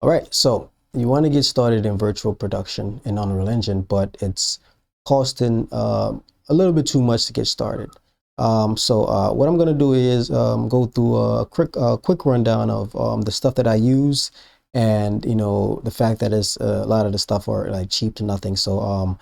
All right, so you want to get started in virtual production in Unreal Engine, but it's costing a little bit too much to get started. So what I'm going to do is go through a quick rundown of the stuff that I use, and the fact that it's a lot of the stuff are like cheap to nothing. So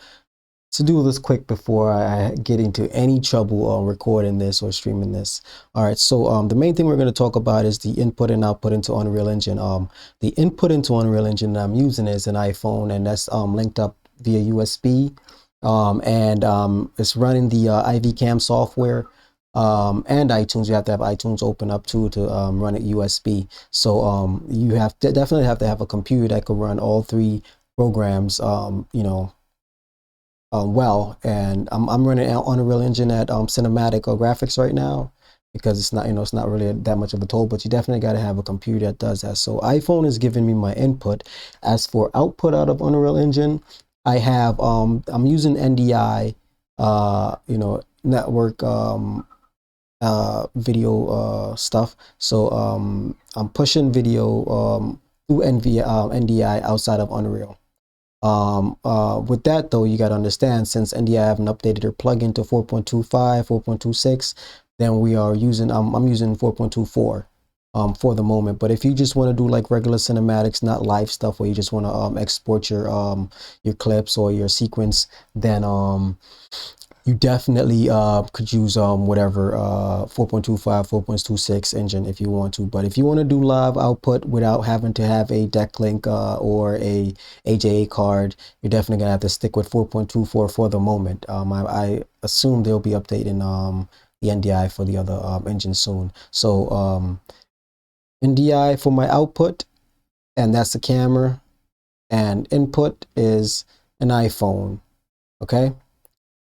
to do this quick before I get into any trouble on recording this or streaming this. All right, so the main thing we're going to talk about is the input and output into Unreal Engine. The input into Unreal Engine that I'm using is an iPhone, and that's linked up via USB, and it's running the IV Cam software. And iTunes, you have to have iTunes open up too to run it USB. So you definitely have to have a computer that can run all three programs. Well, and I'm running on Unreal Engine at cinematic or graphics right now, because it's not, it's not really that much of a toll, but you definitely got to have a computer that does that. So iPhone is giving me my input. As for output out of Unreal Engine, I have I'm using NDI, network video stuff. So I'm pushing video through NDI outside of Unreal. With that though, you got to understand, since NDI haven't updated their plugin to 4.25, 4.26, then we are using, I'm using 4.24 for the moment. But if you just want to do like regular cinematics, not live stuff, where you just want to export your clips or your sequence, then you definitely could use whatever 4.25, 4.26 engine if you want to. But if you want to do live output without having to have a deck link or a AJA card, you're definitely gonna have to stick with 4.24 for the moment. I assume they'll be updating the NDI for the other engine soon. So NDI for my output, and that's the camera, and input is an iPhone. Okay.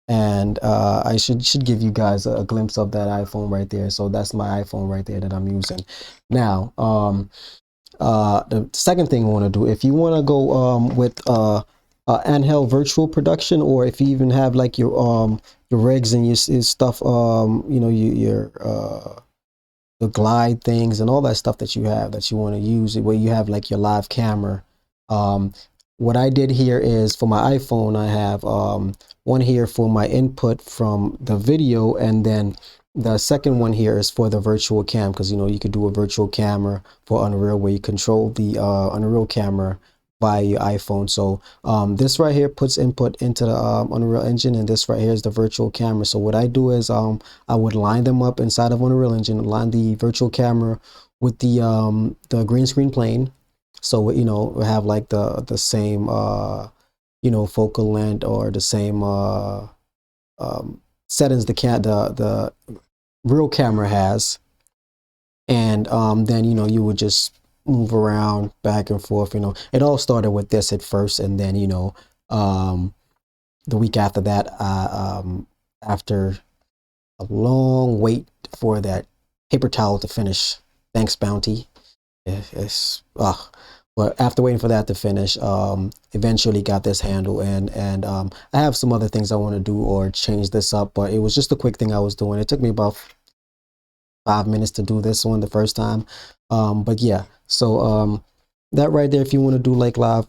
And I should give you guys a glimpse of that iPhone right there. So that's my iPhone right there that I'm using. Now, the second thing I want to do, if you want to go with handheld virtual production, or if you even have like your rigs and your stuff, your the glide things and all that stuff that you have that you want to use, where you have like your live camera. Um, what I did here is, for my iPhone, I have one here for my input from the video, and then the second one here is for the virtual cam, because you could do a virtual camera for Unreal, where you control the Unreal camera by your iPhone. So this right here puts input into the Unreal Engine, and this right here is the virtual camera. So what I do is I would line them up inside of Unreal Engine, line the virtual camera with the green screen plane. So we have like the same focal length, or the same settings the real camera has. And then you would just move around back and forth. It all started with this at first, and then the week after that, after a long wait for that paper towel to finish, thanks Bounty. It's but after waiting for that to finish, eventually got this handle, and I have some other things I want to do or change this up, but it was just a quick thing I was doing. It took me about 5 minutes to do this one the first time. But yeah, so that right there, if you want to do like live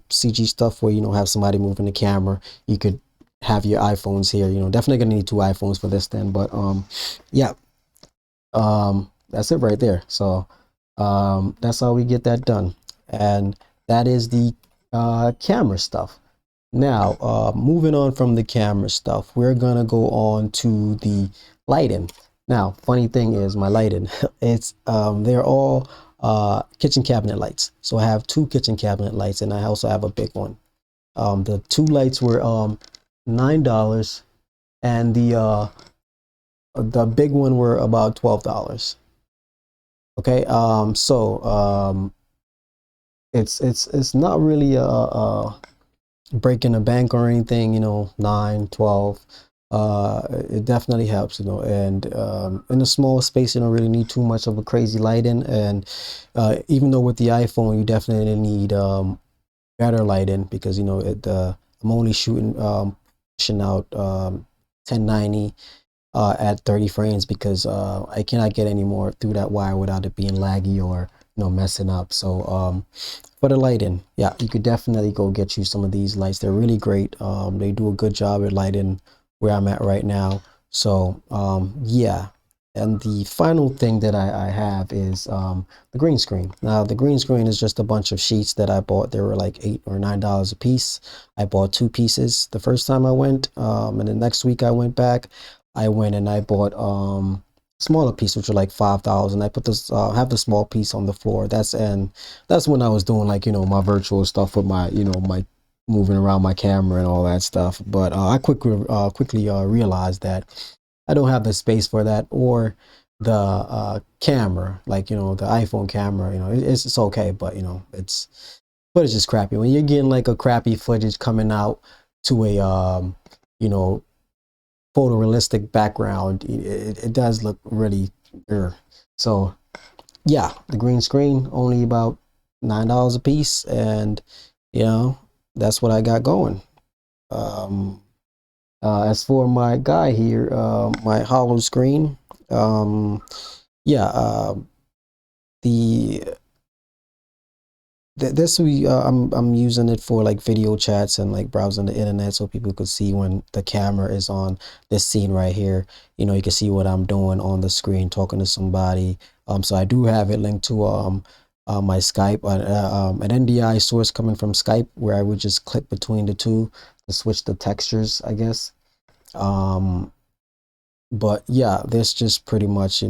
CG stuff where have somebody moving the camera, you could have your iPhones here. Definitely gonna need two iPhones for this then. But yeah, that's it right there. So that's how we get that done, and that is the camera stuff. Now moving on from the camera stuff, we're gonna go on to the lighting. Now, funny thing is, my lighting, it's they're all kitchen cabinet lights. So I have two kitchen cabinet lights, and I also have a big one. The two lights were $9, and the big one were about $12. Okay, so it's not really a breaking a bank or anything, 9, 12. It definitely helps, and in a small space, you don't really need too much of a crazy lighting. And even though with the iPhone, you definitely need better lighting, because I'm only shooting pushing out 1090 at 30 frames, because I cannot get any more through that wire without it being laggy, or messing up. So for the lighting, yeah, you could definitely go get you some of these lights. They're really great. They do a good job at lighting where I'm at right now. So yeah. And the final thing that I have is the green screen. Now the green screen is just a bunch of sheets that I bought. They were like $8 or $9 a piece. I bought 2 pieces the first time I went, and the next week I went back. I went and I bought smaller piece, which are like $5. I put this have the small piece on the floor. That's when I was doing like my virtual stuff with my my moving around my camera and all that stuff. But I quickly realized that I don't have the space for that, or the camera, like the iPhone camera. It's okay, but it's just crappy when you're getting like a crappy footage coming out to a you know photorealistic background. It does look really so yeah, the green screen only about $9 a piece, and that's what I got going. As for my guy here, my hollow screen, yeah, the this I'm using it for like video chats and like browsing the internet, so people could see when the camera is on this scene right here. You can see what I'm doing on the screen, talking to somebody. So I do have it linked to my Skype, an NDI source coming from Skype, where I would just click between the two to switch the textures, I guess. But yeah, this just pretty much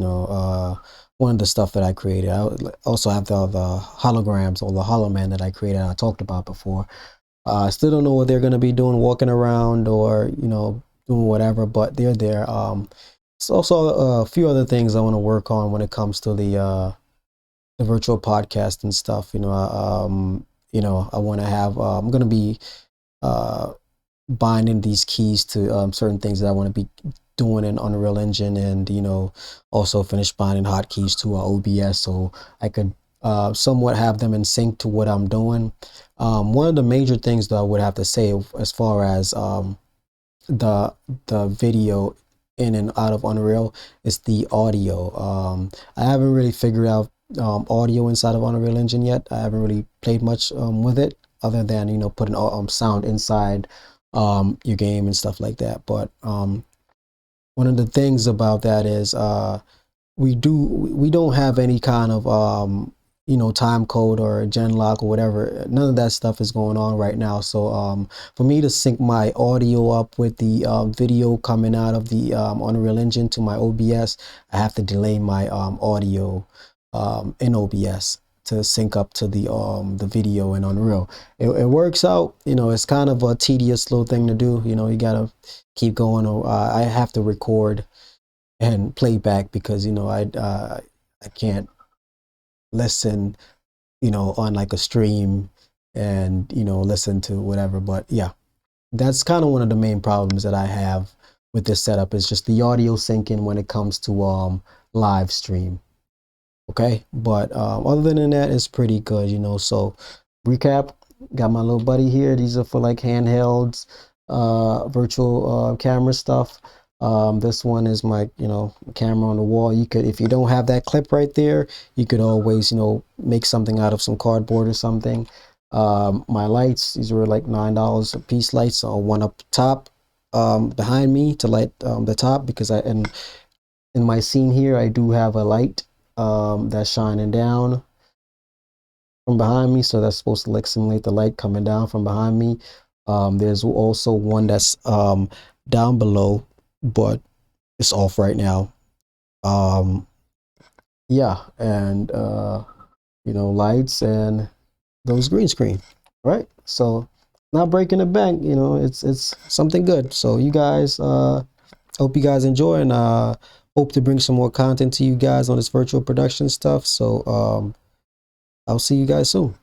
one of the stuff that I created. I also have the holograms, or the hollow man that I created, I talked about before. I still don't know what they're going to be doing, walking around or doing whatever, but they're there. It's also a few other things I want to work on when it comes to the virtual podcast and stuff. I want to have I'm going to be binding these keys to certain things that I want to be doing in Unreal Engine, and also finish binding hotkeys to OBS, so I could somewhat have them in sync to what I'm doing. One of the major things that I would have to say, as far as the video in and out of Unreal, is the audio. I haven't really figured out audio inside of Unreal Engine yet. I haven't really played much with it, other than putting sound inside your game and stuff like that. But one of the things about that is we don't have any kind of time code or gen lock or whatever. None of that stuff is going on right now. So for me to sync my audio up with the video coming out of the Unreal Engine to my OBS, I have to delay my audio in OBS to sync up to the video in Unreal. It works out. It's kind of a tedious little thing to do. You gotta keep going. I have to record and play back, because I can't listen on like a stream and listen to whatever. But yeah, that's kind of one of the main problems that I have with this setup, is just the audio syncing when it comes to live stream. Okay, but other than that, it's pretty good. So recap, got my little buddy here. These are for like handhelds, virtual camera stuff. This one is my camera on the wall. You could, if you don't have that clip right there, you could always make something out of some cardboard or something. My lights, these were like $9 a piece lights. One up top behind me to light the top, because in my scene here I do have a light that's shining down from behind me, so that's supposed to like simulate the light coming down from behind me. There's also one that's down below, but it's off right now. Yeah, and lights and those green screen, right? So not breaking the bank, it's something good. So you guys, hope you guys enjoy, and hope to bring some more content to you guys on this virtual production stuff. So I'll see you guys soon.